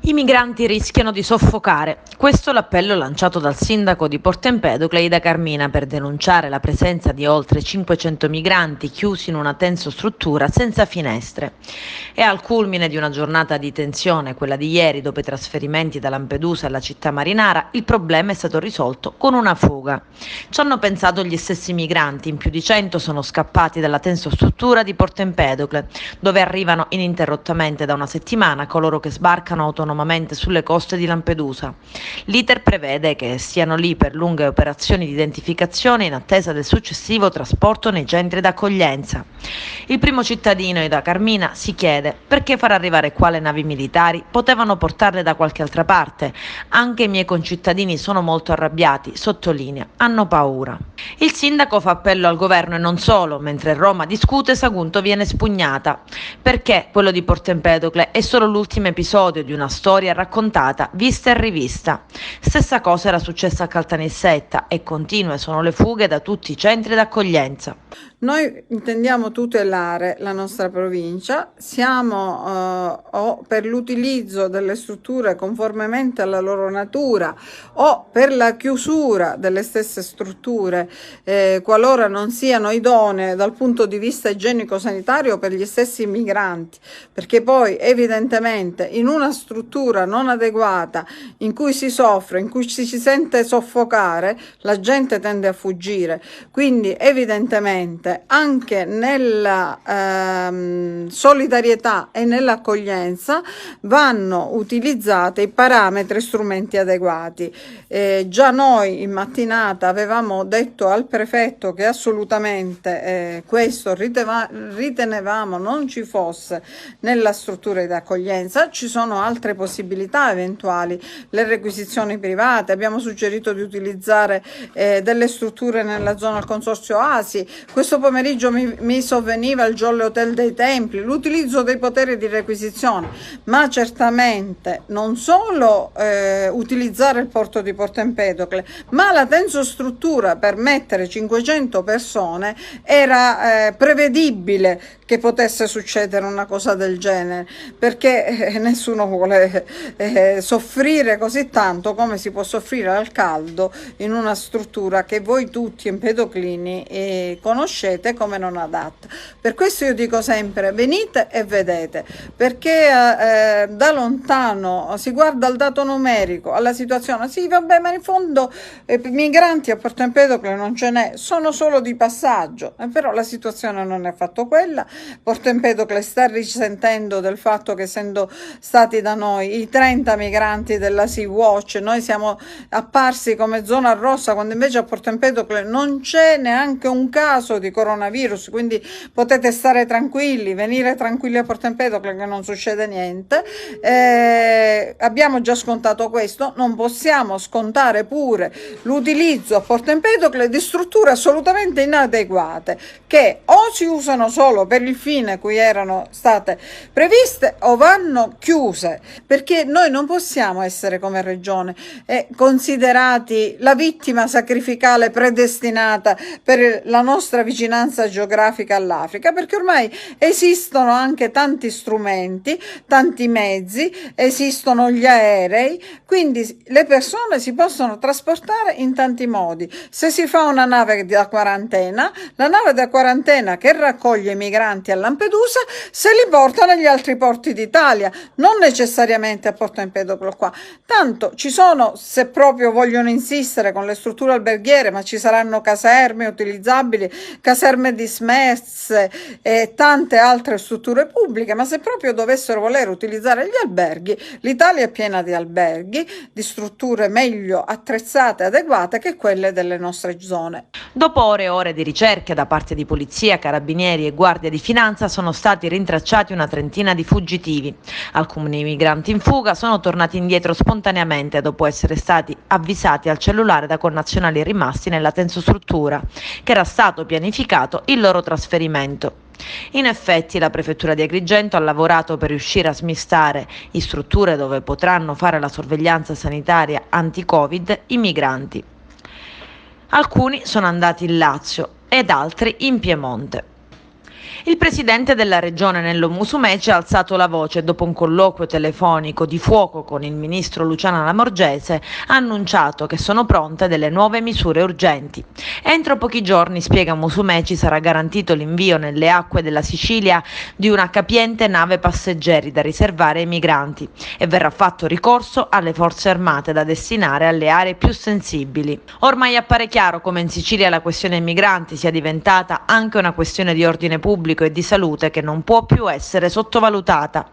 I migranti rischiano di soffocare. Questo è l'appello lanciato dal sindaco di Porto Empedocle, Ida Carmina, per denunciare la presenza di oltre 500 migranti chiusi in una tensostruttura senza finestre. È al culmine di una giornata di tensione, quella di ieri, dopo i trasferimenti da Lampedusa alla città marinara, il problema è stato risolto con una fuga. Ci hanno pensato gli stessi migranti, in più di 100 sono scappati dalla tensostruttura di Porto Empedocle, dove arrivano ininterrottamente da una settimana coloro che sbarcano autonomamente sulle coste di Lampedusa. L'iter prevede che stiano lì per lunghe operazioni di identificazione in attesa del successivo trasporto nei centri d'accoglienza. Il primo cittadino, Ida Carmina, si chiede perché far arrivare qua le navi militari, potevano portarle da qualche altra parte. Anche i miei concittadini sono molto arrabbiati, sottolinea, hanno paura. Il sindaco fa appello al governo e non solo, mentre Roma discute, Sagunto viene spugnata. Perché quello di Porto Empedocle è solo l'ultimo episodio di una storia raccontata, vista e rivista. Stessa cosa era successa a Caltanissetta e continue sono le fughe da tutti i centri d'accoglienza. Noi intendiamo tutelare la nostra provincia, siamo per l'utilizzo delle strutture conformemente alla loro natura o per la chiusura delle stesse strutture qualora non siano idonee dal punto di vista igienico-sanitario per gli stessi migranti, perché poi evidentemente in una struttura non adeguata in cui si soffre, in cui ci si sente soffocare, la gente tende a fuggire, quindi evidentemente anche nella solidarietà e nell'accoglienza vanno utilizzati i parametri e strumenti adeguati. Già noi in mattinata avevamo detto al prefetto che assolutamente questo ritenevamo non ci fosse nella struttura di accoglienza. Ci sono altre possibilità eventuali, le requisizioni private, abbiamo suggerito di utilizzare delle strutture nella zona del consorzio ASI. Questo pomeriggio mi sovveniva il Jolle Hotel dei Templi, l'utilizzo dei poteri di requisizione, ma certamente non solo utilizzare il porto di Porto Empedocle, ma la tensostruttura per mettere 500 persone era prevedibile che potesse succedere una cosa del genere, perché nessuno vuole soffrire così tanto come si può soffrire al caldo in una struttura che voi tutti empedoclini conoscete come non adatta. Per questo io dico sempre venite e vedete, perché da lontano si guarda il dato numerico, alla situazione, sì vabbè, ma in fondo migranti a Porto Empedocle non ce n'è, sono solo di passaggio, però la situazione non è affatto quella. Porto Empedocle sta risentendo del fatto che, essendo stati da noi i 30 migranti della Sea Watch, noi siamo apparsi come zona rossa, quando invece a Porto Empedocle non c'è neanche un caso di coronavirus, quindi potete stare tranquilli, venire tranquilli a Porto Empedocle che non succede niente. Abbiamo già scontato questo, non possiamo scontare pure l'utilizzo a Porto Empedocle di strutture assolutamente inadeguate, che o si usano solo per il fine cui erano state previste o vanno chiuse, perché noi non possiamo essere come regione considerati la vittima sacrificale predestinata per la nostra vicinanza geografica all'Africa, perché ormai esistono anche tanti strumenti, tanti mezzi, esistono gli aerei, quindi le persone si possono trasportare in tanti modi. Se si fa una nave da quarantena, la nave da quarantena che raccoglie i migranti a Lampedusa se li porta negli altri porti d'Italia, non necessariamente a Porto Empedocle qua. Tanto ci sono, se proprio vogliono insistere con le strutture alberghiere, ma ci saranno caserme utilizzabili, caserme dismesse e tante altre strutture pubbliche, ma se proprio dovessero voler utilizzare gli alberghi, l'Italia è piena di alberghi, di strutture meglio attrezzate e adeguate che quelle delle nostre zone. Dopo ore e ore di ricerche da parte di polizia, carabinieri e guardia di finanza sono stati rintracciati una trentina di fuggitivi. Alcuni migranti in fuga sono tornati indietro spontaneamente dopo essere stati avvisati al cellulare da connazionali rimasti nella tensostruttura, che era stato pianificato il loro trasferimento. In effetti la prefettura di Agrigento ha lavorato per riuscire a smistare in strutture dove potranno fare la sorveglianza sanitaria anti-Covid i migranti. Alcuni sono andati in Lazio ed altri in Piemonte. Il presidente della regione Nello Musumeci ha alzato la voce dopo un colloquio telefonico di fuoco con il ministro Luciana Lamorgese, ha annunciato che sono pronte delle nuove misure urgenti. Entro pochi giorni, spiega Musumeci, sarà garantito l'invio nelle acque della Sicilia di una capiente nave passeggeri da riservare ai migranti e verrà fatto ricorso alle forze armate da destinare alle aree più sensibili. Ormai appare chiaro come in Sicilia la questione migranti sia diventata anche una questione di ordine pubblico e di salute che non può più essere sottovalutata.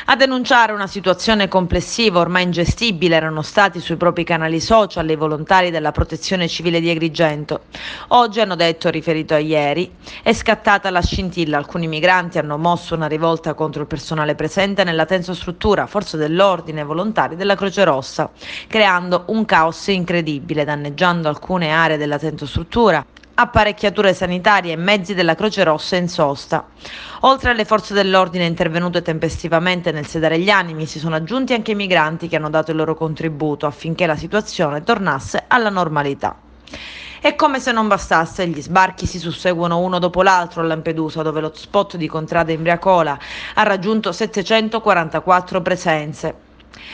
A denunciare una situazione complessiva ormai ingestibile erano stati sui propri canali social i volontari della Protezione Civile di Agrigento. Oggi, hanno detto, riferito a ieri, è scattata la scintilla. Alcuni migranti hanno mosso una rivolta contro il personale presente nella tensostruttura, forze dell'ordine e volontari della Croce Rossa, creando un caos incredibile, danneggiando alcune aree della tensostruttura, apparecchiature sanitarie e mezzi della Croce Rossa in sosta. Oltre alle forze dell'ordine intervenute tempestivamente nel sedare gli animi, si sono aggiunti anche i migranti che hanno dato il loro contributo affinché la situazione tornasse alla normalità. E come se non bastasse, gli sbarchi si susseguono uno dopo l'altro a Lampedusa, dove l'hotspot di Contrada Imbriacola ha raggiunto 744 presenze.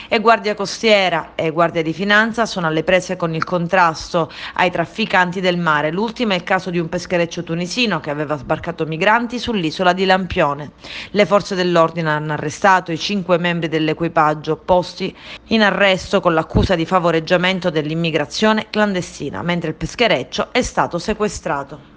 E Guardia Costiera e Guardia di Finanza sono alle prese con il contrasto ai trafficanti del mare. L'ultimo è il caso di un peschereccio tunisino che aveva sbarcato migranti sull'isola di Lampione. Le forze dell'ordine hanno arrestato i 5 membri dell'equipaggio posti in arresto con l'accusa di favoreggiamento dell'immigrazione clandestina, mentre il peschereccio è stato sequestrato.